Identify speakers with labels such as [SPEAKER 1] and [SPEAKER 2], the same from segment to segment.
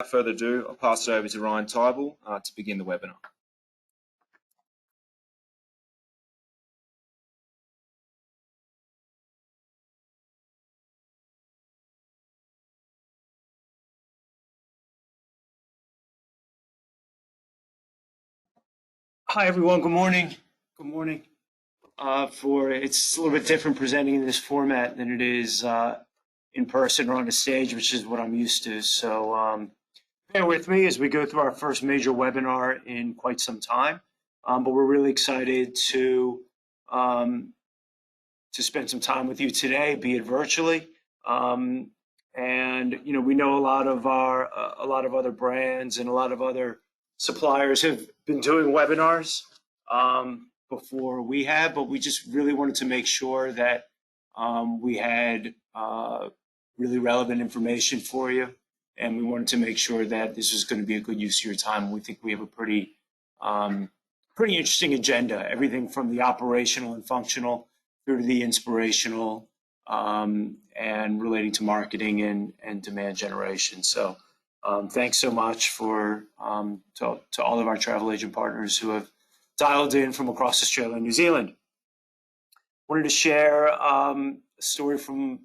[SPEAKER 1] Without further ado, I'll pass it over to Ryan Tybal to begin the webinar.
[SPEAKER 2] Hi everyone, good morning. Good morning. It's a little bit different presenting in this format than it is in person or on a stage, which is what I'm used to. So bear with me as we go through our first major webinar in quite some time. But we're really excited to spend some time with you today, be it virtually. And we know a lot of other brands and a lot of other suppliers have been doing webinars before we have, but we just really wanted to make sure that we had really relevant information for you, and we wanted to make sure that this was going to be a good use of your time. We think we have a pretty interesting agenda, everything from the operational and functional through to the inspirational and relating to marketing and demand generation. So thanks so much to all of our travel agent partners who have dialed in from across Australia and New Zealand. Wanted to share a story from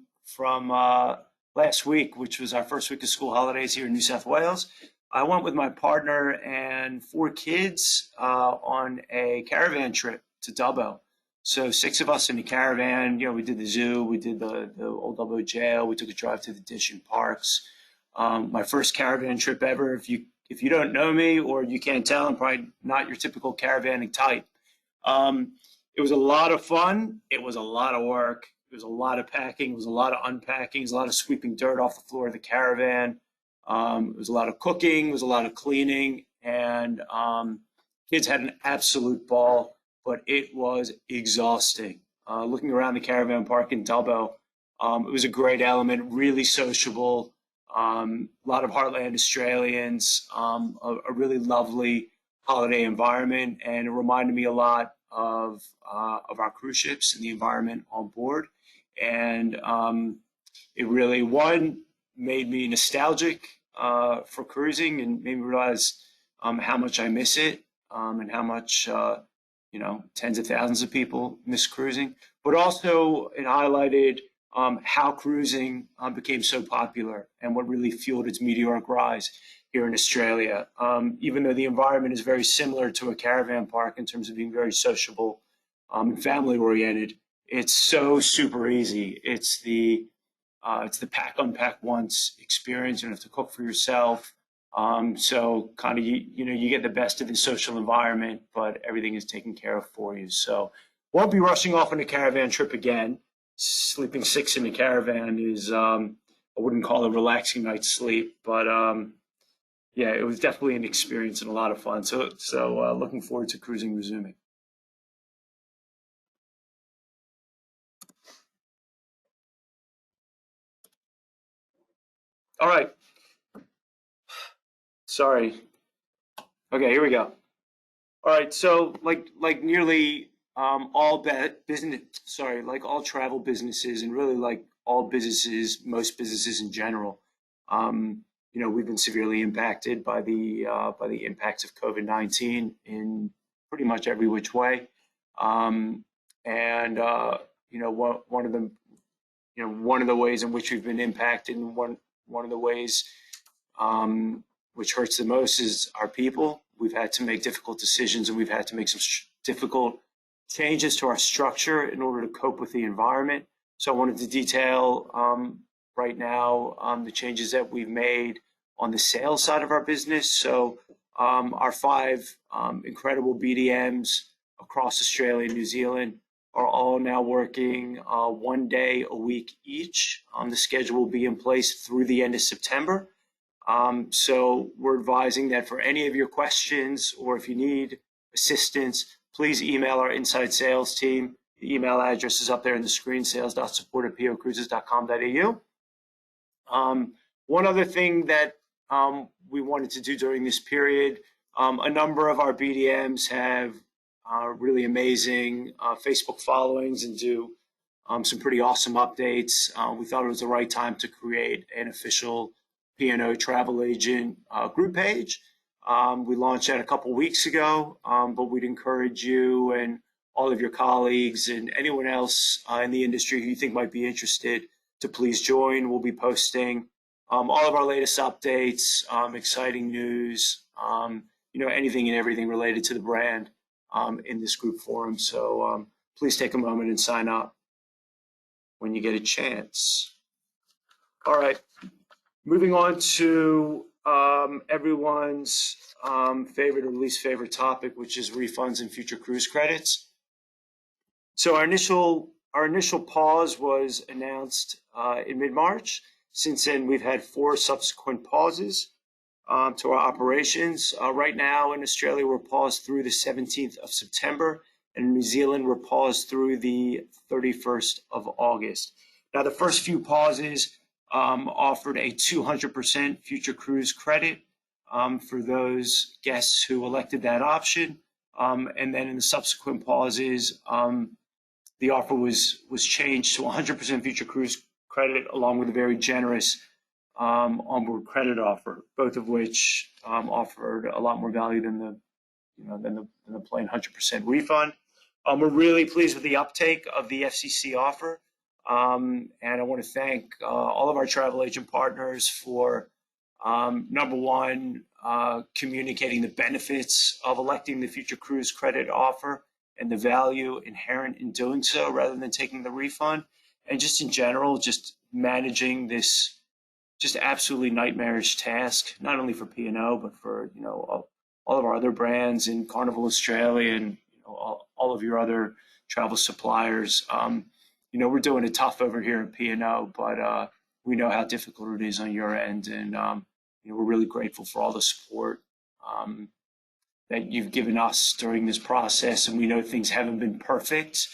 [SPEAKER 2] last week, which was our first week of school holidays here in New South Wales. I went with my partner and 4 kids on a caravan trip to Dubbo. So 6 of us in the caravan. We did the zoo, we did the old Dubbo jail, we took a drive to the Dish and Parks. My first caravan trip ever. If you don't know me or you can't tell, I'm probably not your typical caravanning type. It was a lot of fun. It was a lot of work. It was a lot of packing. It was a lot of unpacking. It was a lot of sweeping dirt off the floor of the caravan. It was a lot of cooking. It was a lot of cleaning. And kids had an absolute ball, but it was exhausting. Looking around the caravan park in Dubbo, it was a great element, really sociable. A lot of Heartland Australians, a really lovely holiday environment, and it reminded me a lot of our cruise ships and the environment on board. And it really, made me nostalgic for cruising and made me realize how much I miss it and how much tens of thousands of people miss cruising. But also it highlighted how cruising became so popular and what really fueled its meteoric rise here in Australia. Even though the environment is very similar to a caravan park in terms of being very sociable and family oriented, it's so super easy. It's the pack unpack once experience. You don't have to cook for yourself. So kind of you get the best of the social environment, but everything is taken care of for you. So won't be rushing off on a caravan trip again. Sleeping 6 in the caravan is I wouldn't call it a relaxing night's sleep, but yeah, it was definitely an experience and a lot of fun. So looking forward to cruising resuming. All right. Sorry. Okay, here we go. All right. So like nearly all travel businesses, and really like all businesses, most businesses in general, we've been severely impacted by the impacts of COVID-19 in pretty much every which way. One of the ways in which we've been impacted, and one of the ways which hurts the most, is our people. We've had to make difficult decisions, and we've had to make some difficult changes to our structure in order to cope with the environment. So I wanted to detail right now the changes that we've made on the sales side of our business. So our 5 incredible BDMs across Australia and New Zealand are all now working 1 day a week each. The schedule will be in place through the end of September. So we're advising that for any of your questions or if you need assistance, please email our inside sales team. The email address is up there on the screen, sales.support@pocruises.com.au. One other thing that we wanted to do during this period, a number of our BDMs have really amazing Facebook followings and do some pretty awesome updates. We thought it was the right time to create an official P&O travel agent group page. We launched that a couple weeks ago, but we'd encourage you and all of your colleagues and anyone else in the industry who you think might be interested to please join. We'll be posting all of our latest updates, exciting news, anything and everything related to the brand in this group forum. So please take a moment and sign up when you get a chance. All right, moving on to everyone's favorite or least favorite topic, which is refunds and future cruise credits. So our initial pause was announced in mid-March. Since then, we've had 4 subsequent pauses to our operations. Right now in Australia, we're paused through the 17th of September, and in New Zealand, we're paused through the 31st of August. Now, the first few pauses offered a 200% future cruise credit for those guests who elected that option. And then in the subsequent pauses, the offer was changed to 100% future cruise credit, along with a very generous onboard credit offer, both of which offered a lot more value than the plain 100% refund. We're really pleased with the uptake of the FCC offer, and I want to thank all of our travel agent partners for number one, communicating the benefits of electing the future cruise credit offer and the value inherent in doing so rather than taking the refund, and just in general, just managing this just absolutely nightmarish task, not only for P&O, but for all of our other brands in Carnival Australia and all of your other travel suppliers. We're doing it tough over here at P&O, but we know how difficult it is on your end, and we're really grateful for all the support that you've given us during this process. And we know things haven't been perfect,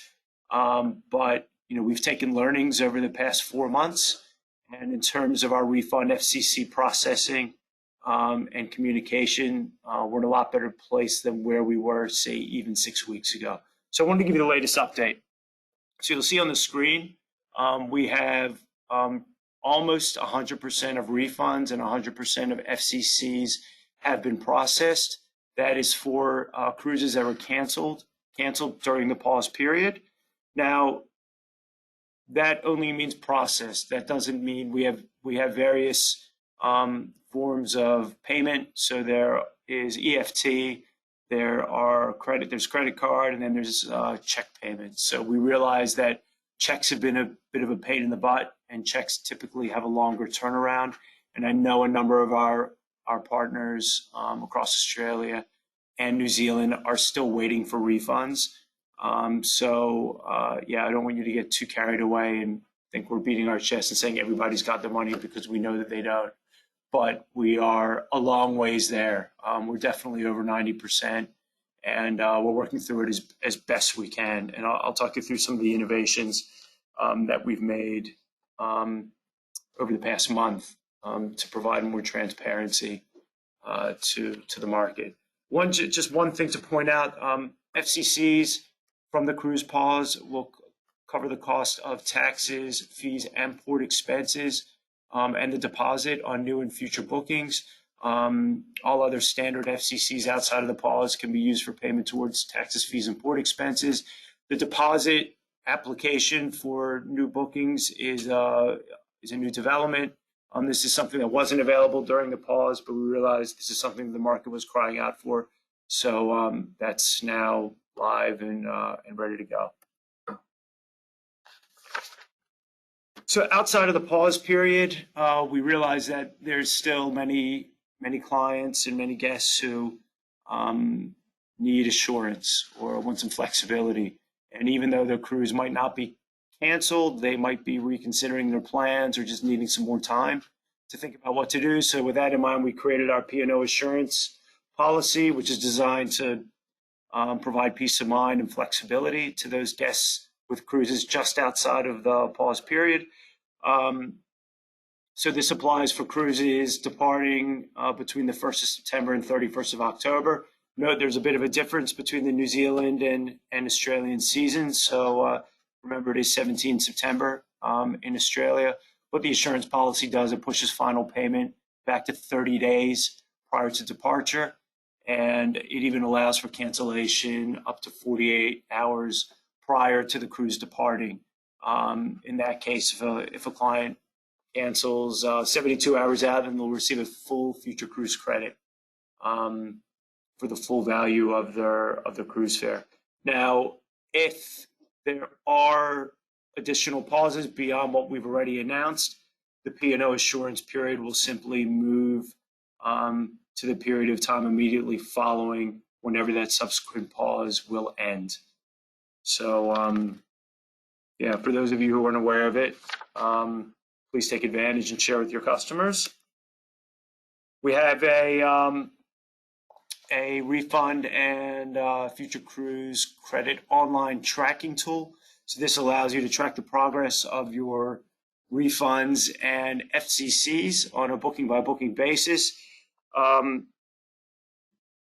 [SPEAKER 2] but we've taken learnings over the past 4 months. And in terms of our refund FCC processing and communication, we're in a lot better place than where we were, say, even 6 weeks ago. So I wanted to give you the latest update. So you'll see on the screen, we have almost 100% of refunds and 100% of FCCs have been processed. That is for cruises that were canceled during the pause period. Now, that only means processed. That doesn't mean we have various forms of payment. So there is EFT, there's credit card, and then there's check payments. So we realize that checks have been a bit of a pain in the butt, and checks typically have a longer turnaround. And I know a number of our partners across Australia and New Zealand are still waiting for refunds. I don't want you to get too carried away and think we're beating our chest and saying everybody's got their money, because we know that they don't. But we are a long ways there. We're definitely over 90%, and we're working through it as best we can. And I'll talk you through some of the innovations that we've made over the past month to provide more transparency to the market. Just one thing to point out, FCCs from the cruise pause will cover the cost of taxes, fees, and port expenses, and the deposit on new and future bookings. All other standard FCCs outside of the pause can be used for payment towards taxes, fees, and port expenses. The deposit application for new bookings is a new development. This is something that wasn't available during the pause, but we realized this is something the market was crying out for. So that's now live and ready to go. So outside of the pause period, we realize that there's still many clients and many guests who need assurance or want some flexibility. And even though their cruise might not be canceled, they might be reconsidering their plans or just needing some more time to think about what to do. So with that in mind, we created our P&O assurance policy, which is designed to provide peace of mind and flexibility to those guests with cruises just outside of the pause period. So this applies for cruises departing between the 1st of September and 31st of October. Note there's a bit of a difference between the New Zealand and Australian seasons. So remember, it is 17 September in Australia. What the assurance policy does, it pushes final payment back to 30 days prior to departure. And it even allows for cancellation up to 48 hours prior to the cruise departing. In that case, if a client cancels 72 hours out, then they'll receive a full future cruise credit for the full value of their cruise fare. Now, if there are additional pauses beyond what we've already announced, the P&O assurance period will simply move to the period of time immediately following whenever that subsequent pause will end. So, yeah, for those of you who aren't aware of it, please take advantage and share with your customers. We have a refund and future cruise credit online tracking tool. So this allows you to track the progress of your refunds and FCCs on a booking by booking basis.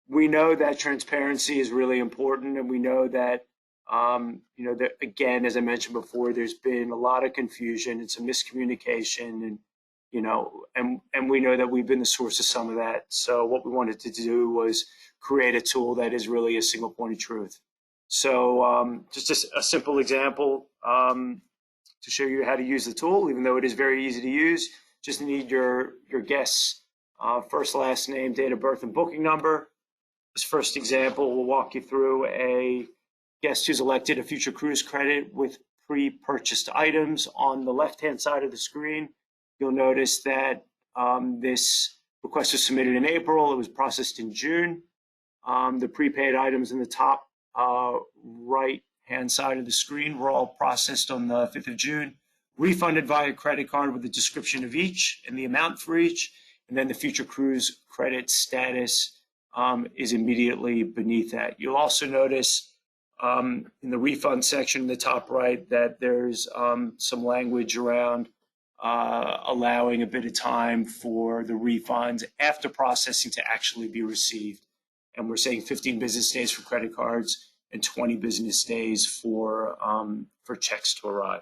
[SPEAKER 2] We know that transparency is really important, and we know that that, again, as I mentioned before, there's been a lot of confusion and some miscommunication, and we know that we've been the source of some of that. So what we wanted to do was create a tool that is really a single point of truth. So just a simple example to show you how to use the tool, even though it is very easy to use. Just need your guest's first, last name, date of birth, and booking number. This first example will walk you through a guest who's elected a future cruise credit with pre-purchased items. On the left-hand side of the screen, you'll notice that this request was submitted in April. It was processed in June. The prepaid items in the top right-hand side of the screen were all processed on the 5th of June, refunded via credit card with a description of each and the amount for each, and then the future cruise credit status is immediately beneath that. You'll also notice in the refund section in the top right that there's some language around allowing a bit of time for the refunds after processing to actually be received. And we're saying 15 business days for credit cards and 20 business days for checks to arrive.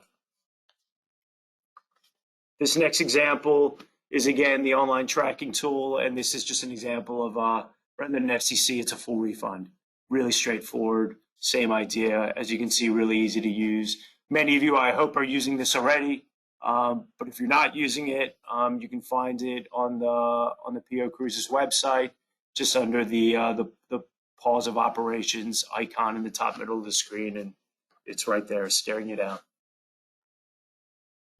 [SPEAKER 2] This next example is, again, the online tracking tool, and this is just an example of, rather than an FCC, it's a full refund. Really straightforward, same idea. As you can see, really easy to use. Many of you, I hope, are using this already, but if you're not using it, you can find it on the P&O Cruises website, just under the pause of operations icon in the top middle of the screen, and it's right there staring you down.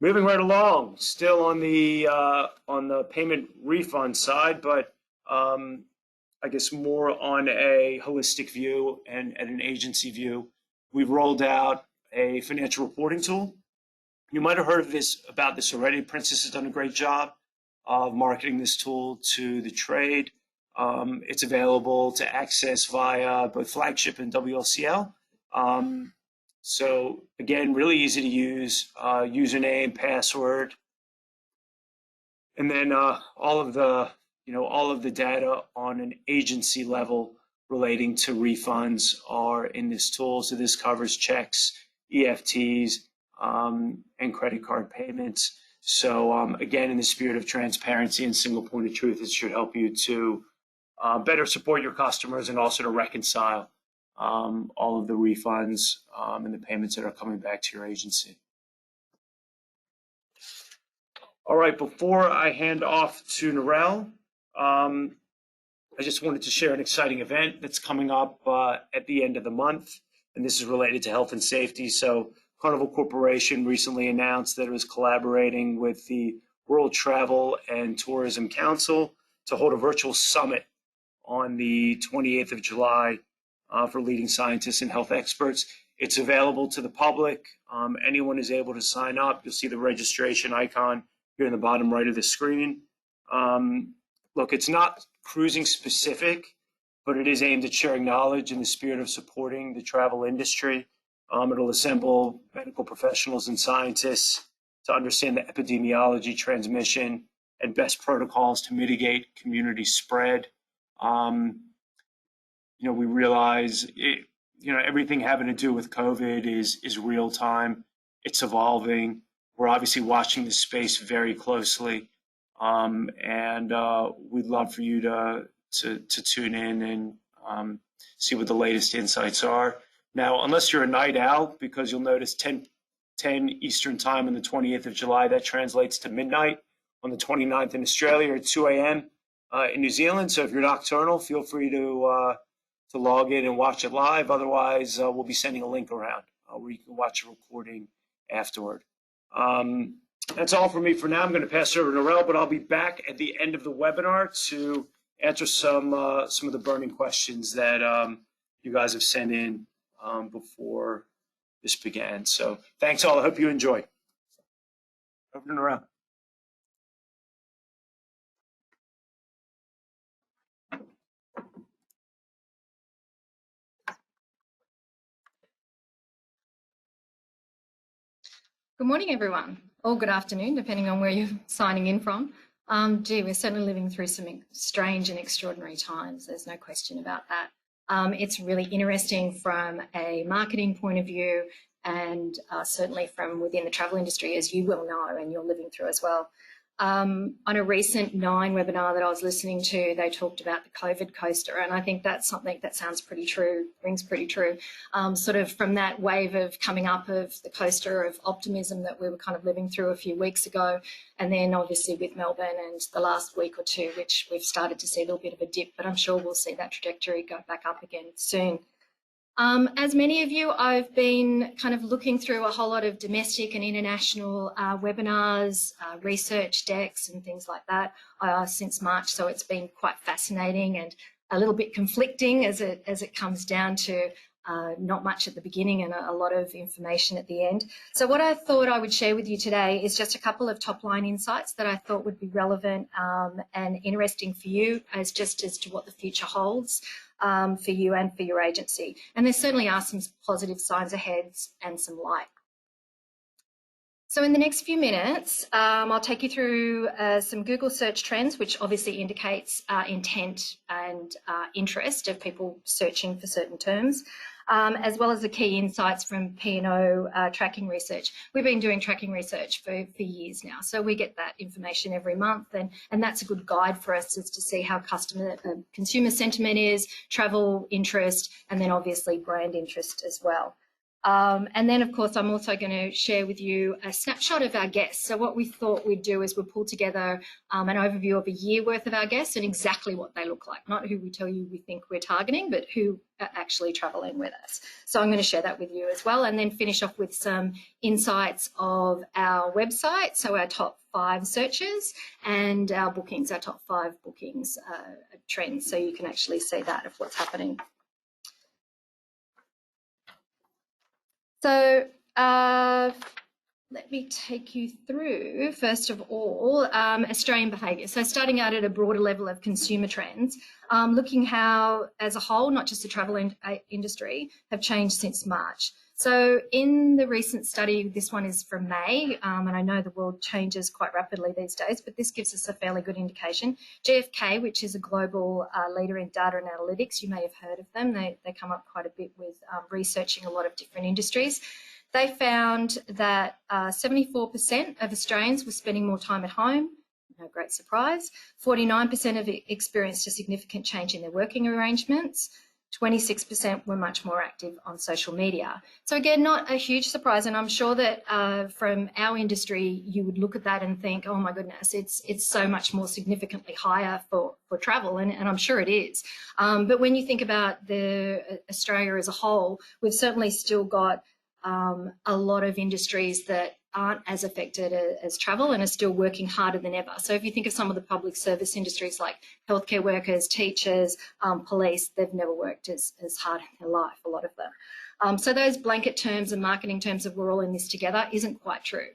[SPEAKER 2] Moving right along, still on the payment refund side, but I guess more on a holistic view and an agency view. We've rolled out a financial reporting tool. You might have heard about this already. Princess has done a great job of marketing this tool to the trade. It's available to access via both Flagship and WLCL. So again, really easy to use, username, password, and then all of the data on an agency level relating to refunds are in this tool. So this covers checks, EFTs, and credit card payments. So again, in the spirit of transparency and single point of truth, it should help you to better support your customers and also to reconcile all of the refunds and the payments that are coming back to your agency. All right, before I hand off to Narelle, I just wanted to share an exciting event that's coming up at the end of the month, and this is related to health and safety. So Carnival Corporation recently announced that it was collaborating with the World Travel and Tourism Council to hold a virtual summit on the 28th of July for leading scientists and health experts. It's available to the public. Anyone is able to sign up. You'll see the registration icon here in the bottom right of the screen. Look, it's not cruising specific, but it is aimed at sharing knowledge in the spirit of supporting the travel industry. It'll assemble medical professionals and scientists to understand the epidemiology, transmission, and best protocols to mitigate community spread. We realize everything having to do with COVID is real time. It's evolving. We're obviously watching this space very closely. and we'd love for you to tune in and see what the latest insights are. Now, unless you're a night owl, because you'll notice 10 Eastern time on the 28th of July, that translates to midnight on the 29th in Australia, or 2 a.m. In New Zealand. So if you're nocturnal, feel free to log in and watch it live. Otherwise, we'll be sending a link around where you can watch a recording afterward. That's all for me for now. I'm going to pass it over to Norel, but I'll be back at the end of the webinar to answer some of the burning questions that you guys have sent in before this began. So thanks all. I hope you enjoy. Over to Norel.
[SPEAKER 3] Good morning, everyone, or good afternoon, depending on where you're signing in from. We're certainly living through some strange and extraordinary times. There's no question about that. It's really interesting from a marketing point of view, and certainly from within the travel industry, as you will know, and you're living through as well. On a recent 9 webinar that I was listening to, they talked about the COVID coaster, and I think that's something that sounds pretty true, rings pretty true. Sort of from that wave of coming up of the coaster of optimism that we were kind of living through a few weeks ago, and then obviously with Melbourne and the last week or two, which we've started to see a little bit of a dip, but I'm sure we'll see that trajectory go back up again soon. As many of you, I've been kind of looking through a whole lot of domestic and international webinars, research decks and things like that since March. So it's been quite fascinating and a little bit conflicting as it comes down to not much at the beginning and a lot of information at the end. So what I thought I would share with you today is just a couple of top line insights that I thought would be relevant and interesting for you as to what the future holds for you and for your agency. And there certainly are some positive signs ahead and some light. So in the next few minutes, I'll take you through some Google search trends, which obviously indicates intent and interest of people searching for certain terms, as well as the key insights from P&O tracking research. We've been doing tracking research for years now, so we get that information every month, and that's a good guide for us as to see how consumer sentiment is, travel interest, and then obviously brand interest as well. And then, of course, I'm also going to share with you a snapshot of our guests. So what we thought we'd do is we'll pull together an overview of a year worth of our guests and exactly what they look like, not who we tell you we think we're targeting, but who are actually traveling with us. So I'm going to share that with you as well, and then finish off with some insights of our website, so our top 5 searches, and our bookings, our top 5 bookings trends, so you can actually see that of what's happening. So let me take you through, first of all, Australian behaviour. So starting out at a broader level of consumer trends, looking how, as a whole, not just the travel industry, have changed since March. So in the recent study, this one is from May, and I know the world changes quite rapidly these days, but this gives us a fairly good indication. GfK, which is a global leader in data and analytics, you may have heard of them. They come up quite a bit with researching a lot of different industries. They found that 74% of Australians were spending more time at home. No great surprise. 49% have experienced a significant change in their working arrangements. 26% were much more active on social media. So again, not a huge surprise, and I'm sure that from our industry, you would look at that and think, oh my goodness, it's so much more significantly higher for travel, and I'm sure it is. But when you think about the Australia as a whole, we've certainly still got a lot of industries that aren't as affected as travel and are still working harder than ever. So if you think of some of the public service industries like healthcare workers, teachers, police, they've never worked as hard in their life, a lot of them. So those blanket terms and marketing terms of we're all in this together isn't quite true.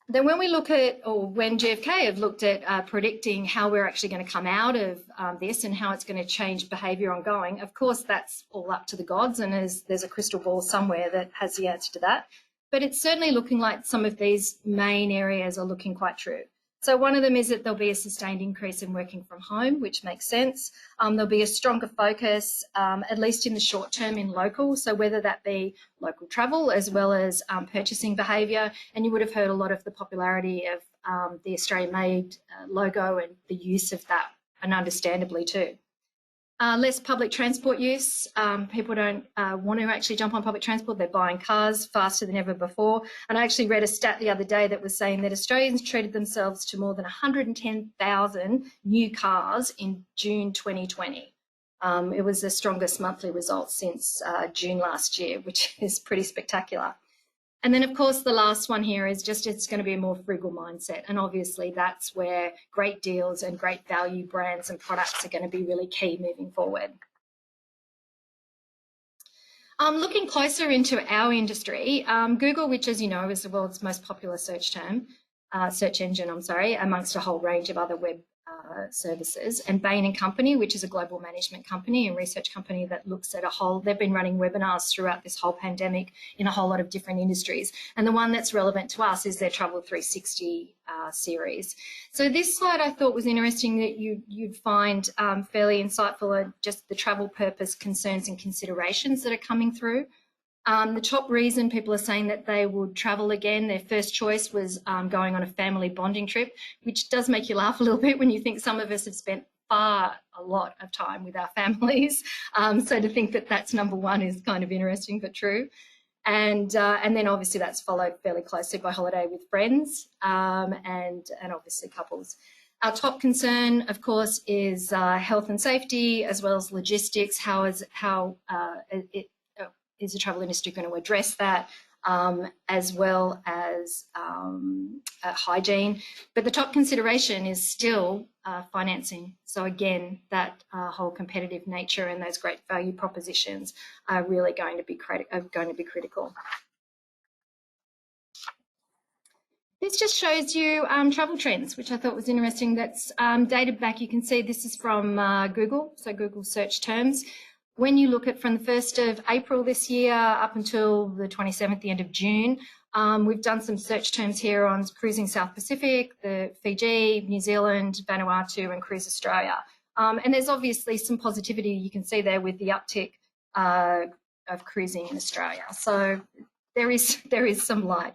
[SPEAKER 3] Then when we look at, or when GfK have looked at predicting how we're actually going to come out of this and how it's going to change behaviour ongoing, of course, that's all up to the gods, and there's a crystal ball somewhere that has the answer to that. But it's certainly looking like some of these main areas are looking quite true. So one of them is that there'll be a sustained increase in working from home, which makes sense. There'll be a stronger focus, at least in the short term, in local. So whether that be local travel as well as purchasing behaviour. And you would have heard a lot of the popularity of the Australian-made logo and the use of that, and understandably too. Less public transport use. People don't want to actually jump on public transport. They're buying cars faster than ever before. And I actually read a stat the other day that was saying that Australians treated themselves to more than 110,000 new cars in June 2020. It was the strongest monthly result since June last year, which is pretty spectacular. And then, of course, the last one here is just it's going to be a more frugal mindset. And obviously, that's where great deals and great value brands and products are going to be really key moving forward. Looking closer into our industry, Google, which, as you know, is the world's most popular search engine, amongst a whole range of other web services, and Bain & Company, which is a global management company and research company that looks at they've been running webinars throughout this whole pandemic in a whole lot of different industries. And the one that's relevant to us is their Travel 360 series. So this slide I thought was interesting that you'd find fairly insightful on just the travel purpose concerns and considerations that are coming through. The top reason people are saying that they would travel again, their first choice was going on a family bonding trip, which does make you laugh a little bit when you think some of us have spent a lot of time with our families. So to think that that's number one is kind of interesting but true. And then obviously that's followed fairly closely by holiday with friends and obviously couples. Our top concern, of course, is health and safety as well as logistics. How is the travel industry going to address that, as well as hygiene? But the top consideration is still financing. So again, that whole competitive nature and those great value propositions are really going to be critical. This just shows you travel trends, which I thought was interesting. That's dated back. You can see this is from Google, so Google search terms. When you look at from the 1st of April this year up until the 27th, the end of June, we've done some search terms here on cruising South Pacific, the Fiji, New Zealand, Vanuatu and Cruise Australia. And there's obviously some positivity you can see there with the uptick of cruising in Australia. So there is some light.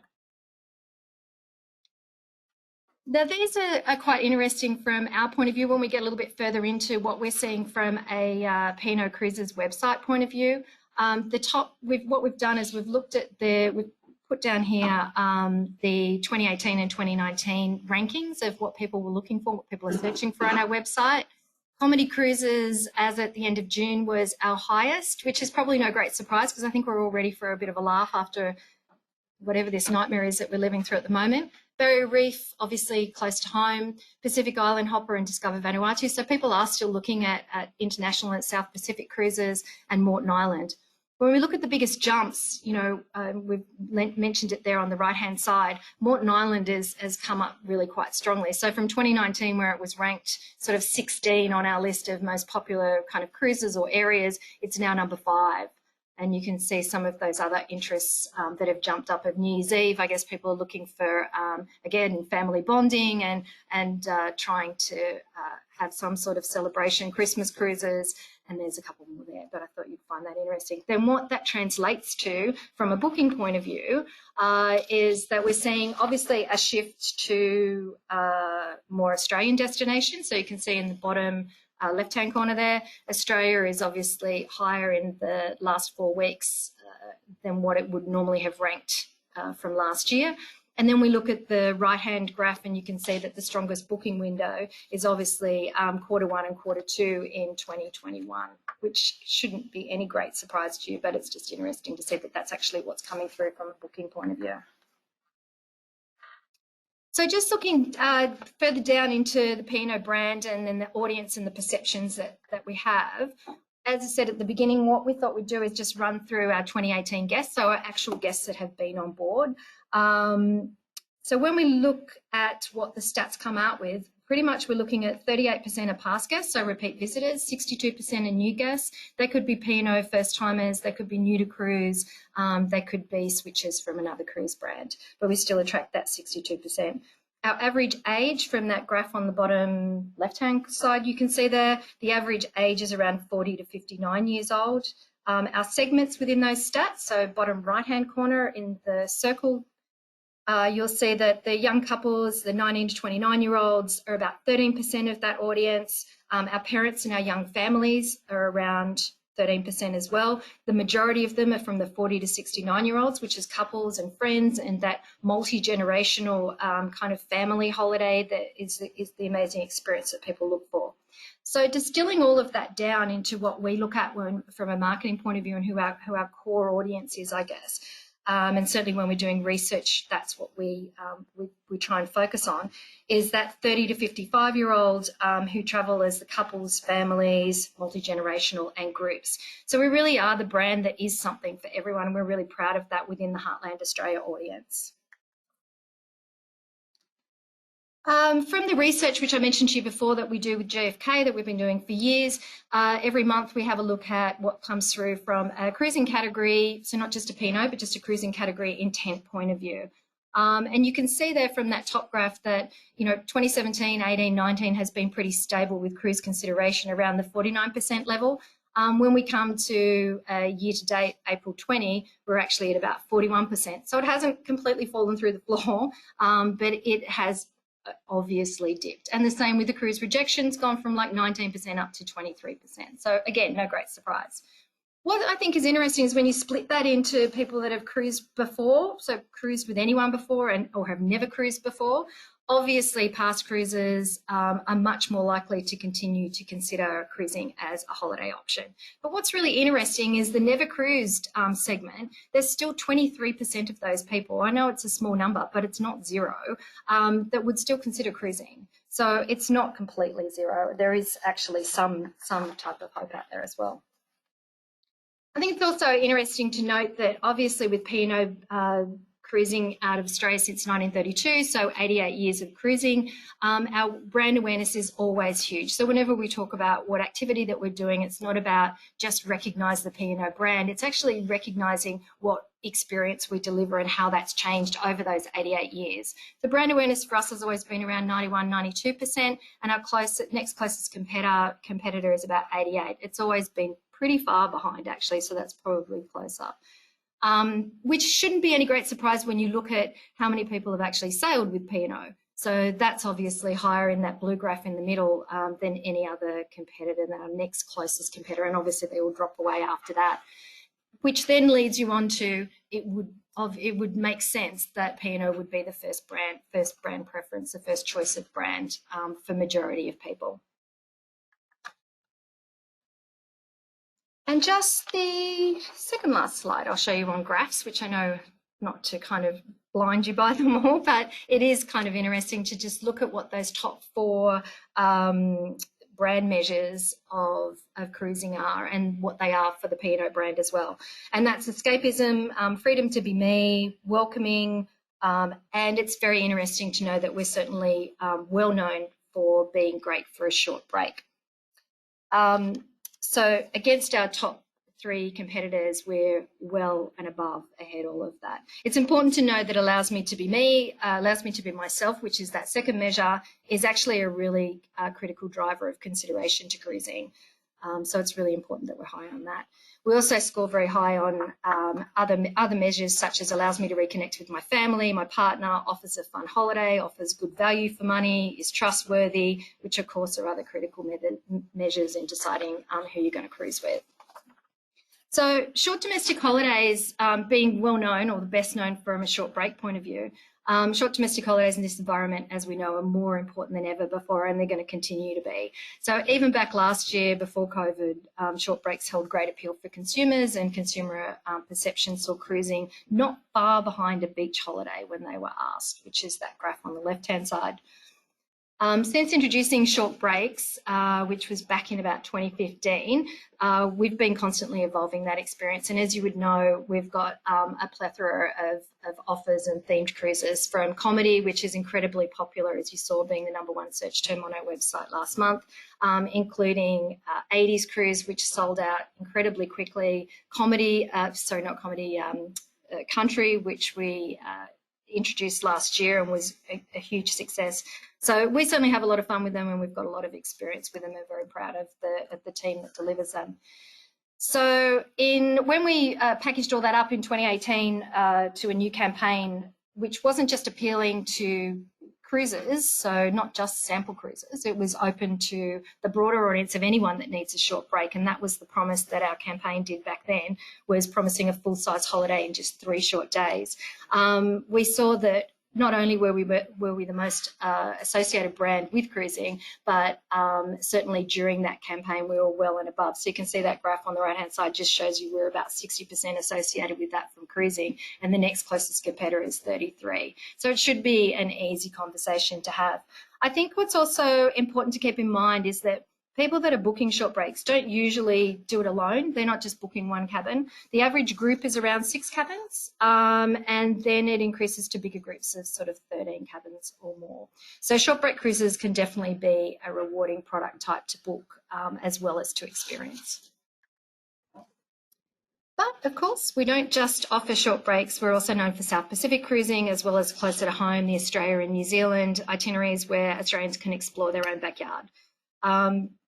[SPEAKER 3] Now, these are quite interesting from our point of view when we get a little bit further into what we're seeing from a P&O Cruises website point of view. What we've done is we've looked at we've put down here the 2018 and 2019 rankings of what people were looking for, what people are searching for on our website. Comedy cruises, as at the end of June, was our highest, which is probably no great surprise because I think we're all ready for a bit of a laugh after whatever this nightmare is that we're living through at the moment. Barrier Reef, obviously close to home, Pacific Island Hopper and Discover Vanuatu. So people are still looking at international and South Pacific cruises and Moreton Island. When we look at the biggest jumps, you know, we've mentioned it there on the right-hand side, Moreton Island has come up really quite strongly. So from 2019, where it was ranked sort of 16 on our list of most popular kind of cruises or areas, it's now number 5. And you can see some of those other interests that have jumped up of New Year's Eve. I guess people are looking for, again, family bonding and trying to have some sort of celebration, Christmas cruises, and there's a couple more there, but I thought you'd find that interesting. Then what that translates to from a booking point of view is that we're seeing obviously a shift to more Australian destinations. So you can see in the bottom left-hand corner there, Australia is obviously higher in the last 4 weeks than what it would normally have ranked from last year. And then we look at the right-hand graph and you can see that the strongest booking window is obviously Q1 and Q2 in 2021, which shouldn't be any great surprise to you, but it's just interesting to see that that's actually what's coming through from a booking point of view. So just looking further down into the P&O brand and then the audience and the perceptions that we have, as I said at the beginning, what we thought we'd do is just run through our 2018 guests, so our actual guests that have been on board. So when we look at what the stats come out with, pretty much we're looking at 38% of past guests, so repeat visitors, 62% are new guests. They could be P&O first timers, they could be new to cruise, they could be switchers from another cruise brand, but we still attract that 62%. Our average age from that graph on the bottom left-hand side, you can see there, the average age is around 40 to 59 years old. Our segments within those stats, so bottom right-hand corner in the circle, you'll see that the young couples, the 19 to 29-year-olds, are about 13% of that audience. Our parents and our young families are around 13% as well. The majority of them are from the 40 to 69-year-olds, which is couples and friends, and that multi-generational kind of family holiday that is the amazing experience that people look for. So distilling all of that down into what we look at from a marketing point of view and who our core audience is, I guess. And certainly when we're doing research, that's what we try and focus on, is that 30 to 55-year-old who travel as the couples, families, multi-generational and groups. So we really are the brand that is something for everyone, and we're really proud of that within the Heartland Australia audience. From the research, which I mentioned to you before, that we do with GfK, that we've been doing for years, every month we have a look at what comes through from a cruising category, so not just a P&O, but just a cruising category intent point of view. And you can see there from that top graph that, 2017, 18, 19 has been pretty stable with cruise consideration around the 49% level. When we come to year to date, April 20, we're actually at about 41%. So it hasn't completely fallen through the floor, but it has obviously dipped. And the same with the cruise rejections, gone from like 19% up to 23%. So again, no great surprise. What I think is interesting is when you split that into people that have cruised before, so cruised with anyone before or have never cruised before, obviously past cruisers are much more likely to continue to consider cruising as a holiday option. But what's really interesting is the never cruised segment, there's still 23% of those people, I know it's a small number, but it's not zero, that would still consider cruising. So it's not completely zero. There is actually some type of hope out there as well. I think it's also interesting to note that obviously with P&O cruising out of Australia since 1932, so 88 years of cruising, our brand awareness is always huge. So whenever we talk about what activity that we're doing, it's not about just recognise the P&O brand, it's actually recognising what experience we deliver and how that's changed over those 88 years. The brand awareness for us has always been around 91, 92%, and our next closest competitor is about 88. It's always been pretty far behind actually, so that's probably closer. Which shouldn't be any great surprise when you look at how many people have actually sailed with P&O. So that's obviously higher in that blue graph in the middle than any other competitor, than our next closest competitor, and obviously they will drop away after that, which then leads you on to it would make sense that P&O would be the first brand preference, the first choice of brand for majority of people. And just the second last slide, I'll show you on graphs, which I know not to kind of blind you by them all, but it is kind of interesting to just look at what those top 4 brand measures of cruising are and what they are for the P&O brand as well. And that's escapism, freedom to be me, welcoming, and it's very interesting to know that we're certainly well known for being great for a short break. So against our top 3 competitors, we're well and above ahead all of that. It's important to know that allows me to be me, allows me to be myself, which is that second measure, is actually a really critical driver of consideration to cruising. So it's really important that we're high on that. We also score very high on other measures, such as allows me to reconnect with my family, my partner, offers a fun holiday, offers good value for money, is trustworthy, which of course are other critical measures in deciding who you're going to cruise with. So short domestic holidays being well known, or the best known from a short break point of view, short domestic holidays in this environment, as we know, are more important than ever before, and they're going to continue to be. So even back last year, before COVID, short breaks held great appeal for consumers, and consumer perception saw cruising not far behind a beach holiday when they were asked, which is that graph on the left-hand side. Since introducing short breaks, which was back in about 2015, we've been constantly evolving that experience. And as you would know, we've got a plethora of offers and themed cruises, from comedy, which is incredibly popular, as you saw, being the #1 search term on our website last month, including 80s cruise, which sold out incredibly quickly, country, which we introduced last year and was a huge success. So we certainly have a lot of fun with them, and we've got a lot of experience with them. We're very proud of the team that delivers them. So when we packaged all that up in 2018 to a new campaign, which wasn't just appealing to cruisers, so not just sample cruisers, it was open to the broader audience of anyone that needs a short break. And that was the promise that our campaign did back then, was promising a full-size holiday in just 3 short days. We saw that not only were we the most associated brand with cruising, but certainly during that campaign we were well and above. So you can see that graph on the right-hand side just shows you we're about 60% associated with that from cruising, and the next closest competitor is 33. So it should be an easy conversation to have. I think what's also important to keep in mind is that people that are booking short breaks don't usually do it alone. They're not just booking one cabin. The average group is around 6 cabins, and then it increases to bigger groups of sort of 13 cabins or more. So short break cruises can definitely be a rewarding product type to book, as well as to experience. But of course, we don't just offer short breaks. We're also known for South Pacific cruising, as well as closer to home, the Australia and New Zealand itineraries where Australians can explore their own backyard.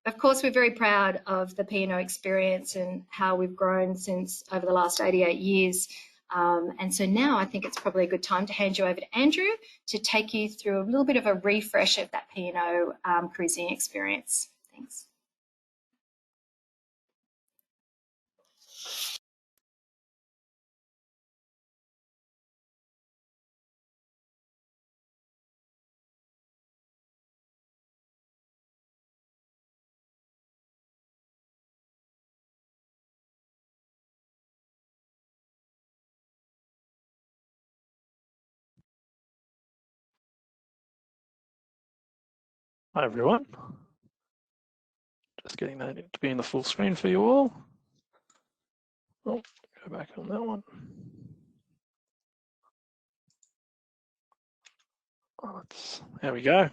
[SPEAKER 3] Of course, we're very proud of the P&O experience and how we've grown since over the last 88 years. And so now I think it's probably a good time to hand you over to Andrew to take you through a little bit of a refresh of that P&O cruising experience. Thanks.
[SPEAKER 4] Hi everyone, just getting that to be in the full screen for you all. Oh, go back on that one. Oh, there we go.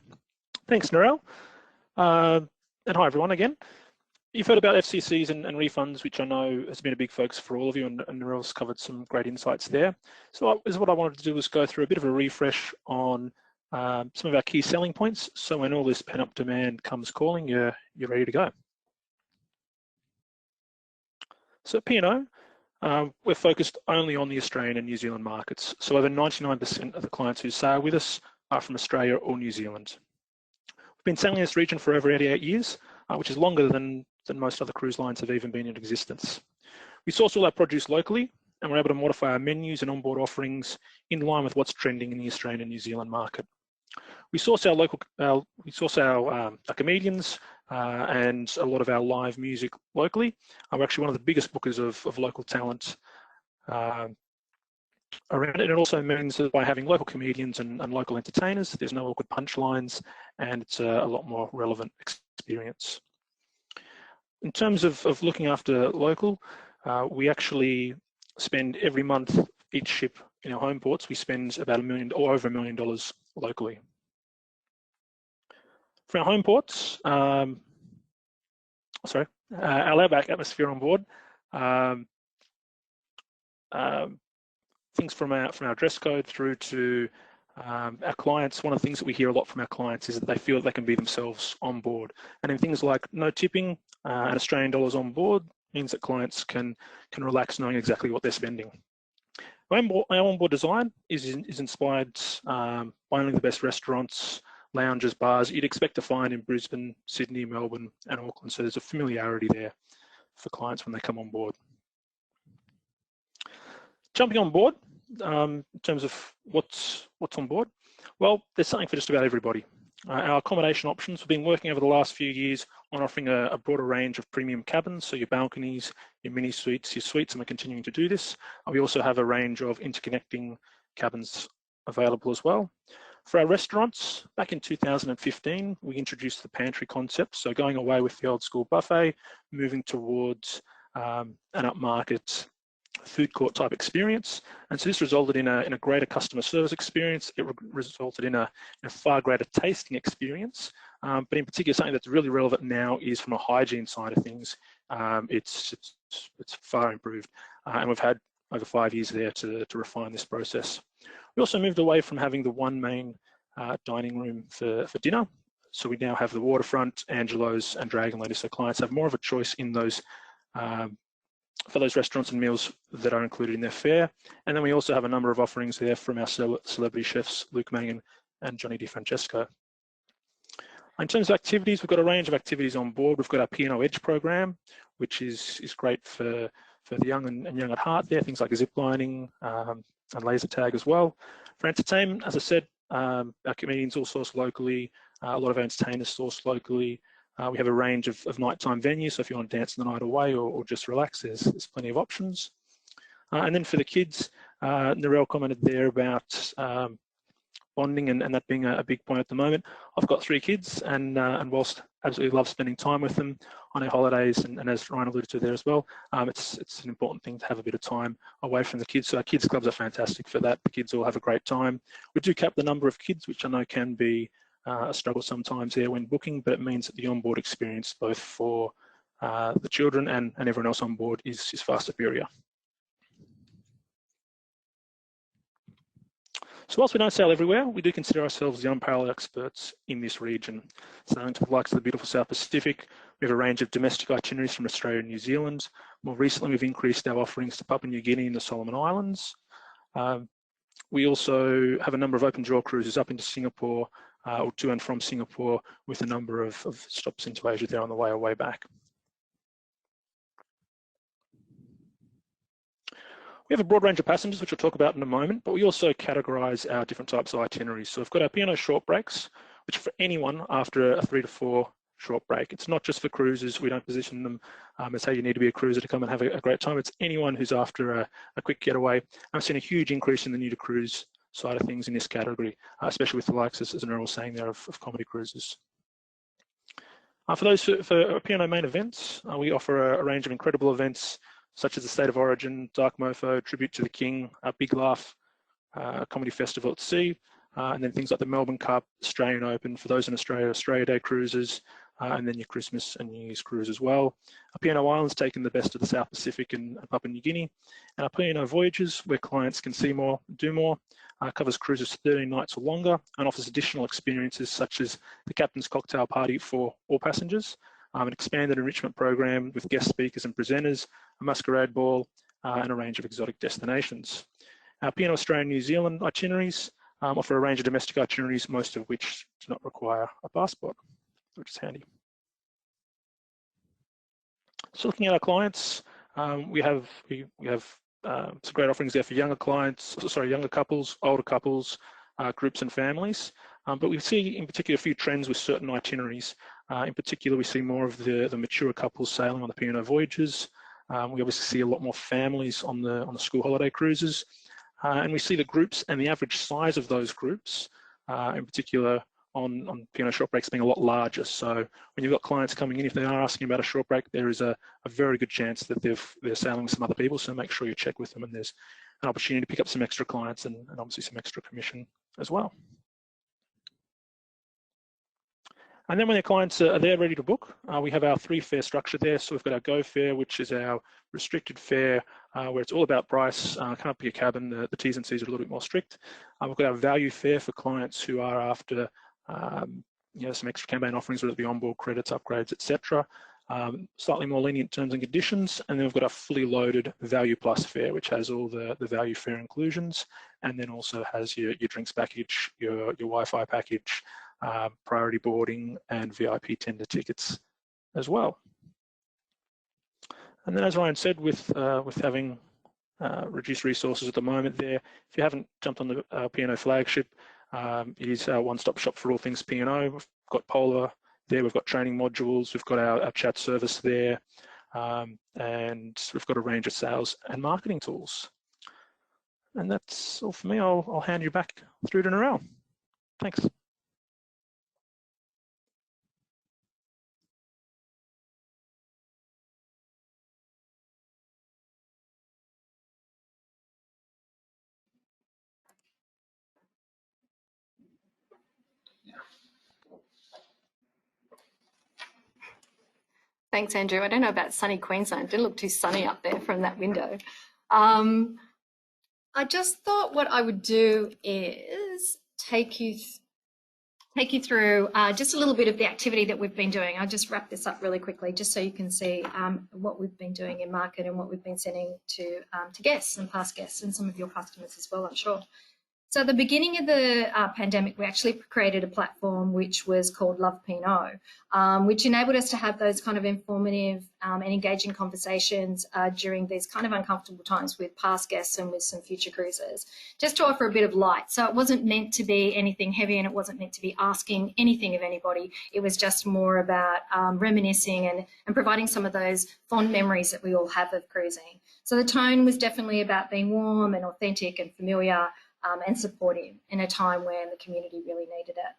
[SPEAKER 4] Thanks, Narelle. And hi everyone again. You've heard about FCCs and refunds, which I know has been a big focus for all of you, and Narelle's covered some great insights there. So what I wanted to do was go through a bit of a refresh on some of our key selling points. So when all this pent-up demand comes calling, you're ready to go. So at P&O, we're focused only on the Australian and New Zealand markets. So over 99% of the clients who sail with us are from Australia or New Zealand. We've been sailing in this region for over 88 years, which is longer than most other cruise lines have even been in existence. We source all our produce locally, and we're able to modify our menus and onboard offerings in line with what's trending in the Australian and New Zealand market. We source our comedians and a lot of our live music locally. We're actually one of the biggest bookers of local talent around it. And it also means that by having local comedians and local entertainers, there's no awkward punchlines, and it's a lot more relevant experience. In terms of looking after local, we actually spend every month, each ship in our home ports, we spend about $1 million or over $1 million locally. For our home ports, our layback atmosphere on board, things from our dress code through to our clients. One of the things that we hear a lot from our clients is that they feel that they can be themselves on board. And in things like no tipping and Australian dollars on board means that clients can relax knowing exactly what they're spending. Our onboard design is inspired by only the best restaurants, lounges, bars you'd expect to find in Brisbane, Sydney, Melbourne, and Auckland. So there's a familiarity there for clients when they come on board. Jumping on board, in terms of what's on board, well, there's something for just about everybody. Our accommodation options, we've been working over the last few years on offering a broader range of premium cabins, so your balconies, your mini suites, your suites, and we're continuing to do this. We also have a range of interconnecting cabins available as well. For our restaurants, back in 2015, we introduced the pantry concept, so going away with the old school buffet, moving towards an upmarket food court type experience. And so this resulted in a greater customer service experience. It resulted in a far greater tasting experience. But in particular, something that's really relevant now is from a hygiene side of things. It's far improved. And we've had over 5 years there to refine this process. We also moved away from having the one main dining room for dinner. So we now have the Waterfront, Angelo's and Dragon Lady. So clients have more of a choice in those for those restaurants and meals that are included in their fare. And then we also have a number of offerings there from our celebrity chefs, Luke Mangan and Johnny DiFrancesco. In terms of activities, we've got a range of activities on board. We've got our P&O Edge program, which is great for the young and young at heart there, things like zip lining and laser tag as well. For entertainment, as I said, our comedians all sourced locally, a lot of our entertainers sourced locally. We have a range of nighttime venues, so if you want to dance the night away or just relax, there's plenty of options. And then for the kids, Narelle commented there about bonding and that being a big point at the moment. I've got 3 kids and whilst absolutely love spending time with them on our holidays and as Ryan alluded to there as well, it's an important thing to have a bit of time away from the kids. So our kids clubs are fantastic for that. The kids all have a great time. We do cap the number of kids, which I know can be a struggle sometimes there when booking, but it means that the onboard experience both for the children and everyone else on board is far superior. So whilst we don't sail everywhere, we do consider ourselves the unparalleled experts in this region. Sailing to the likes of the beautiful South Pacific, we have a range of domestic itineraries from Australia and New Zealand. More recently, we've increased our offerings to Papua New Guinea and the Solomon Islands. We also have a number of open draw cruises up into Singapore or to and from Singapore with a number of stops into Asia there on the way back. We have a broad range of passengers, which we'll talk about in a moment, but we also categorise our different types of itineraries. So we've got our P&O short breaks, which for anyone after a 3 to 4 short break. It's not just for cruisers. We don't position them as how you need to be a cruiser to come and have a great time. It's anyone who's after a quick getaway. I've seen a huge increase in the new to cruise side of things in this category, especially with the likes, as Narelle was saying there, of comedy cruises. For those for P&O main events, we offer a range of incredible events such as the State of Origin, Dark Mofo, Tribute to the King, Big Laugh, Comedy Festival at Sea, and then things like the Melbourne Cup, Australian Open, for those in Australia, Australia Day cruises, and then your Christmas and New Year's cruise as well. Our P&O Islands taking the best of the South Pacific and Papua New Guinea, and our P&O Voyages, where clients can see more, do more, covers cruises 13 nights or longer, and offers additional experiences such as the Captain's Cocktail Party for all passengers, an expanded enrichment program with guest speakers and presenters, a masquerade ball, and a range of exotic destinations. Our P&O Australia and New Zealand itineraries offer a range of domestic itineraries, most of which do not require a passport, which is handy. So looking at our clients, we have some great offerings there for younger clients, younger couples, older couples, groups and families. But we see in particular a few trends with certain itineraries. In particular, we see more of the mature couples sailing on the P&O voyages. We obviously see a lot more families on the school holiday cruises. And we see the groups and the average size of those groups, in particular on P&O short breaks, being a lot larger. So when you've got clients coming in, if they are asking about a short break, there is a very good chance that they're sailing with some other people. So make sure you check with them, and there's an opportunity to pick up some extra clients and obviously some extra commission as well. And then when the clients are there ready to book, we have our 3 fare structure there. So we've got our Go fare, which is our restricted fare, where it's all about price, can't be a cabin, the T's and C's are a little bit more strict. We've got our value fare for clients who are after some extra campaign offerings, whether it be onboard credits, upgrades, etc. Slightly more lenient terms and conditions. And then we've got a fully loaded value plus fare, which has all the value fare inclusions, and then also has your drinks package, your Wi-Fi package, priority boarding and VIP tender tickets as well. And then, as Ryan said, with having reduced resources at the moment there, if you haven't jumped on the P&O flagship, it is our one-stop shop for all things P&O. We've got Polar there, we've got training modules, we've got our chat service there, and we've got a range of sales and marketing tools. And that's all for me. I'll hand you back through to Narelle. Thanks.
[SPEAKER 3] Thanks, Andrew. I don't know about sunny Queensland. It didn't look too sunny up there from that window. I just thought what I would do is take you through just a little bit of the activity that we've been doing. I'll just wrap this up really quickly, just so you can see what we've been doing in market and what we've been sending to guests and past guests and some of your customers as well, I'm sure. So at the beginning of the pandemic, we actually created a platform which was called Love P&O, which enabled us to have those kind of informative and engaging conversations during these kind of uncomfortable times with past guests and with some future cruisers, just to offer a bit of light. So it wasn't meant to be anything heavy, and it wasn't meant to be asking anything of anybody. It was just more about reminiscing and providing some of those fond memories that we all have of cruising. So the tone was definitely about being warm and authentic and familiar, and supportive in a time when the community really needed it.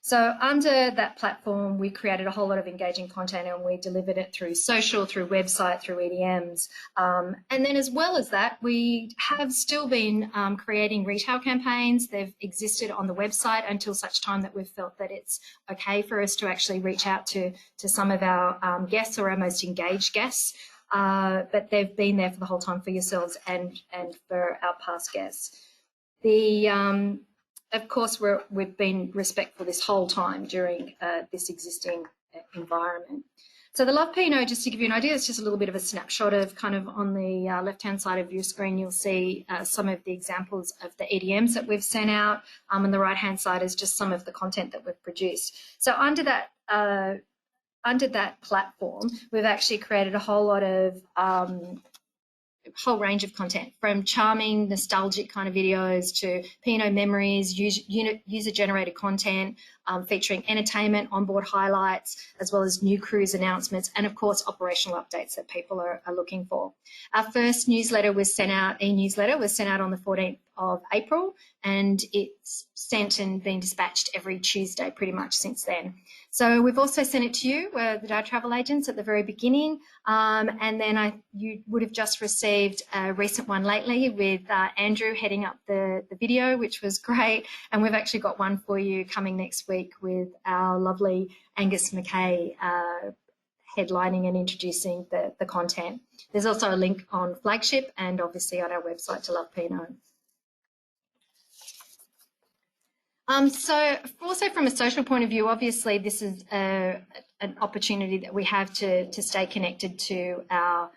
[SPEAKER 3] So under that platform, we created a whole lot of engaging content, and we delivered it through social, through website, through EDMs. And then as well as that, we have still been creating retail campaigns. They've existed on the website until such time that we've felt that it's okay for us to actually reach out to some of our guests or our most engaged guests. But they've been there for the whole time for yourselves and for our past guests. Of course, we've been respectful this whole time during this existing environment. So the Love P&O, just to give you an idea, it's just a little bit of a snapshot of kind of on the left-hand side of your screen, you'll see some of the examples of the EDMs that we've sent out. On the right-hand side is just some of the content that we've produced. So under that platform, we've actually created a whole lot of whole range of content, from charming, nostalgic kind of videos to P&O memories, user-generated content, featuring entertainment, onboard highlights, as well as new cruise announcements, and of course, operational updates that people are looking for. Our first newsletter was sent out, e-newsletter was sent out on the 14th of April, and it's sent and been dispatched every Tuesday pretty much since then. So we've also sent it to you, with our travel agents at the very beginning, and then you would have just received a recent one lately with Andrew heading up the video, which was great, and we've actually got one for you coming next week with our lovely Angus McKay headlining and introducing the content. There's also a link on Flagship and obviously on our website to Love P&O. So also from a social point of view, obviously this is an opportunity that we have to stay connected to our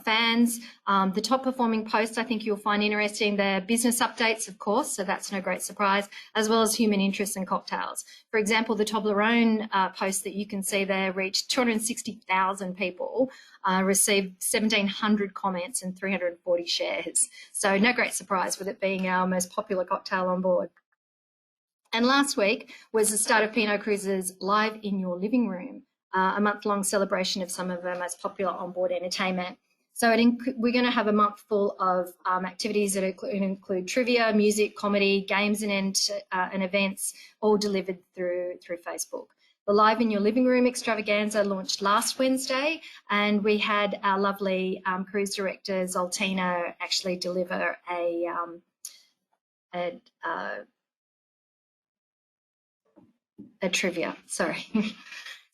[SPEAKER 3] fans. The top performing posts I think you'll find interesting, they're business updates, of course, so that's no great surprise, as well as human interest and cocktails. For example, the Toblerone post that you can see there reached 260,000 people, received 1,700 comments and 340 shares. So no great surprise with it being our most popular cocktail on board. And last week was the start of P&O Cruises Live in Your Living Room, a month-long celebration of some of our most popular onboard entertainment. So we're going to have a month full of activities that include trivia, music, comedy, games and events, all delivered through Facebook. The Live in Your Living Room extravaganza launched last Wednesday, and we had our lovely cruise director, Zoltina, actually deliver a trivia, sorry.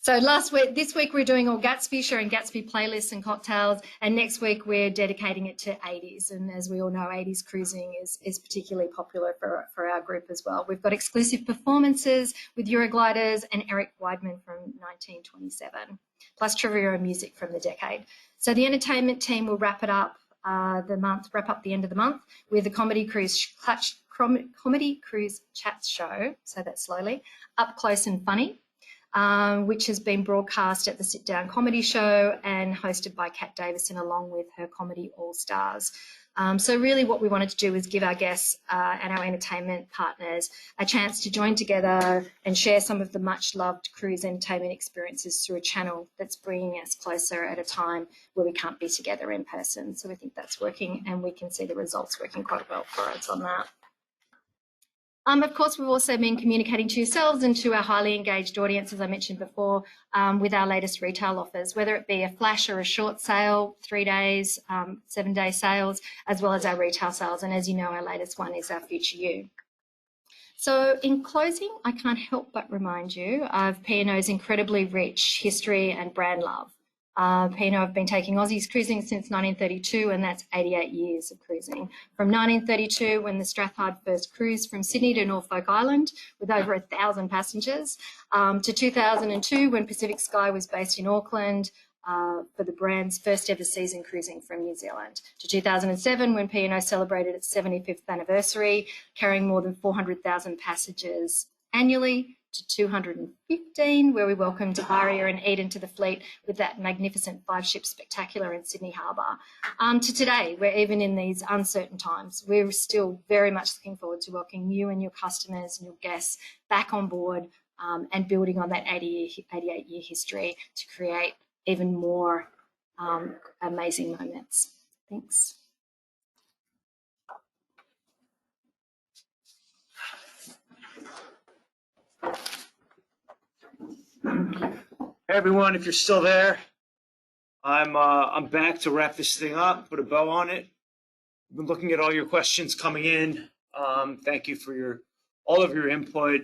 [SPEAKER 3] So this week we're doing all Gatsby, sharing Gatsby playlists and cocktails, and next week we're dedicating it to 80s. And as we all know, 80s cruising is particularly popular for our group as well. We've got exclusive performances with Eurogliders and Eric Weidman from 1927, plus trivia and music from the decade. So the entertainment team will wrap up the end of the month with the Comedy Cruise Chat Show, say that slowly, Up Close and Funny, which has been broadcast at the Sit Down Comedy Show and hosted by Kat Davison along with her Comedy All-Stars. So really what we wanted to do was give our guests and our entertainment partners a chance to join together and share some of the much-loved cruise entertainment experiences through a channel that's bringing us closer at a time where we can't be together in person. So we think that's working, and we can see the results working quite well for us on that. Of course, we've also been communicating to yourselves and to our highly engaged audience, as I mentioned before, with our latest retail offers, whether it be a flash or a short sale, 3 days, 7-day sales, as well as our retail sales. And as you know, our latest one is our Future You. So in closing, I can't help but remind you of P&O's incredibly rich history and brand love. P&O have been taking Aussies cruising since 1932, and that's 88 years of cruising. From 1932, when the Strathard first cruised from Sydney to Norfolk Island with over 1,000 passengers, to 2002, when Pacific Sky was based in Auckland for the brand's first ever season cruising from New Zealand, to 2007, when P&O celebrated its 75th anniversary, carrying more than 400,000 passengers annually, to 215, where we welcomed Aria and Eden to the fleet with that magnificent 5-ship spectacular in Sydney Harbour, to today, where even in these uncertain times, we're still very much looking forward to welcoming you and your customers and your guests back on board, and building on that 88-year history to create even more amazing moments. Thanks.
[SPEAKER 2] Hey everyone, if you're still there, I'm back to wrap this thing up, put a bow on it. I've been looking at all your questions coming in. Thank you for all of your input.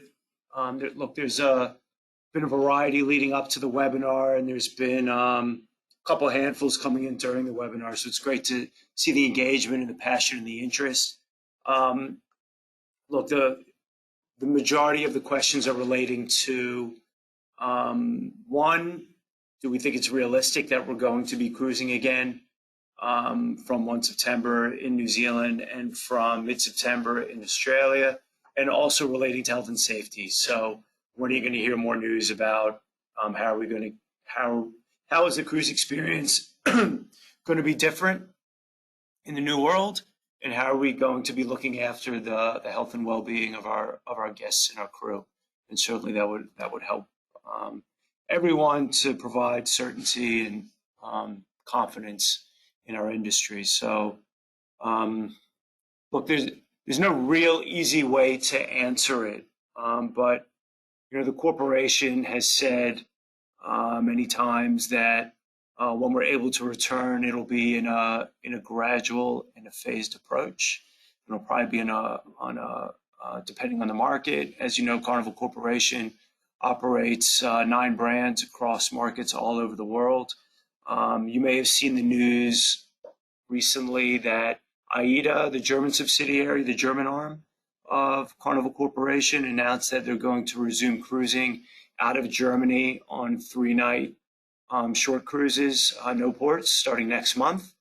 [SPEAKER 2] Look, there's been a variety leading up to the webinar, and there's been a couple handfuls coming in during the webinar, so it's great to see the engagement and the passion and the interest. Look, the majority of the questions are relating to one, do we think it's realistic that we're going to be cruising again from 1 September in New Zealand and from mid-September in Australia, and also relating to health and safety. So when are you going to hear more news about how is the cruise experience going to be different in the new world, and how are we going to be looking after the health and well-being of our guests and our crew? And certainly that would help everyone to provide certainty and confidence in our industry. So, look, there's no real easy way to answer it, but the corporation has said many times that when we're able to return, it'll be in a gradual and a phased approach. It'll probably be depending on the market. As you know, Carnival Corporation operates 9 brands across markets all over the world. You may have seen the news recently that AIDA, the German subsidiary, the German arm of Carnival Corporation, announced that they're going to resume cruising out of Germany on 3-night short cruises, no ports, starting next month.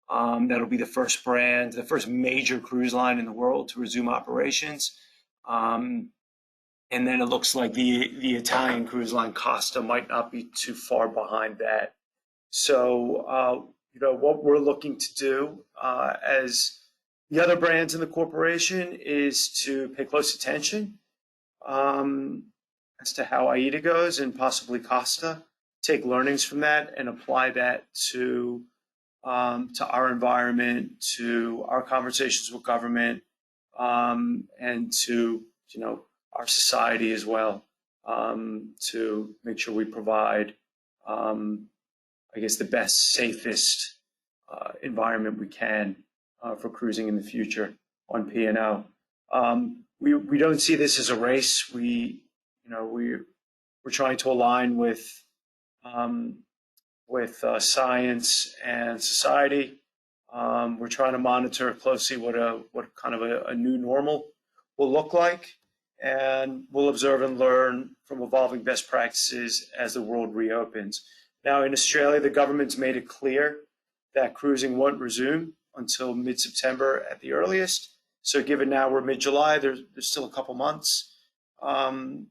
[SPEAKER 2] That'll be the first brand, the first major cruise line in the world to resume operations. And then it looks like the Italian cruise line Costa might not be too far behind that. So, what we're looking to do as the other brands in the corporation is to pay close attention as to how AIDA goes and possibly Costa, take learnings from that and apply that to our environment, to our conversations with government, and to, our society as well, to make sure we provide, the best, safest environment we can for cruising in the future on P&O. We don't see this as a race. We're trying to align with science and society. We're trying to monitor closely what kind of a new normal will look like, and we'll observe and learn from evolving best practices as the world reopens. Now, in Australia, the government's made it clear that cruising won't resume until mid-September at the earliest. So given now we're mid-July, there's still a couple months to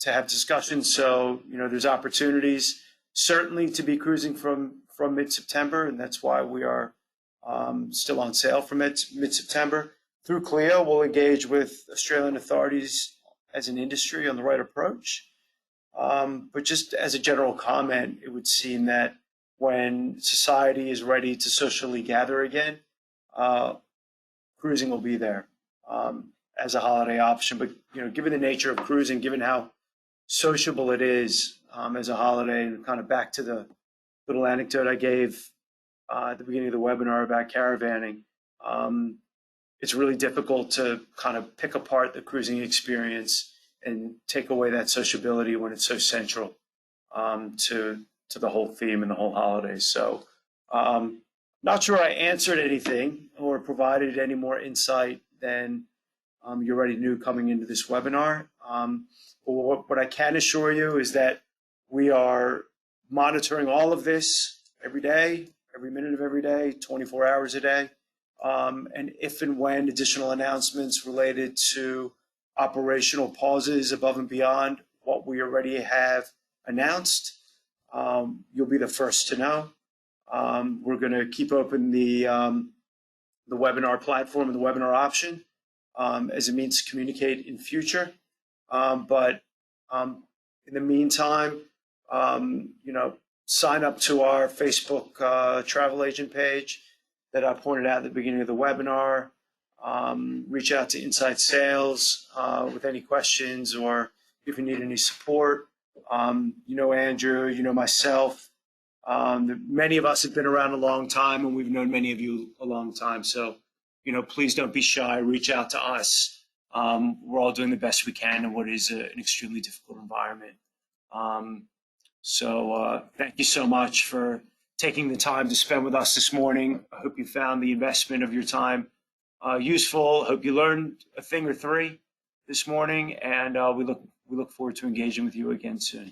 [SPEAKER 2] have discussions. So, there's opportunities certainly to be cruising from mid-September, and that's why we are still on sale from mid-September. Through CLIO, we'll engage with Australian authorities as an industry on the right approach. But just as a general comment, it would seem that when society is ready to socially gather again, cruising will be there as a holiday option. But given the nature of cruising, given how sociable it is as a holiday, and kind of back to the little anecdote I gave at the beginning of the webinar about caravanning, it's really difficult to kind of pick apart the cruising experience and take away that sociability when it's so central to to the whole theme and the whole holidays. So not sure I answered anything or provided any more insight than you already knew coming into this webinar. But what I can assure you is that we are monitoring all of this every day, every minute of every day, 24 hours a day. And if and when additional announcements related to operational pauses above and beyond what we already have announced, you'll be the first to know. We're going to keep open the webinar platform and the webinar option as a means to communicate in future. But in the meantime, sign up to our Facebook travel agent page that I pointed out at the beginning of the webinar. Reach out to Inside Sales with any questions or if you need any support. Andrew, myself. Many of us have been around a long time, and we've known many of you a long time. So, please don't be shy. Reach out to us. We're all doing the best we can in what is an extremely difficult environment. So thank you so much for taking the time to spend with us this morning. I hope you found the investment of your time useful. I hope you learned a thing or three this morning, and we look forward to engaging with you again soon.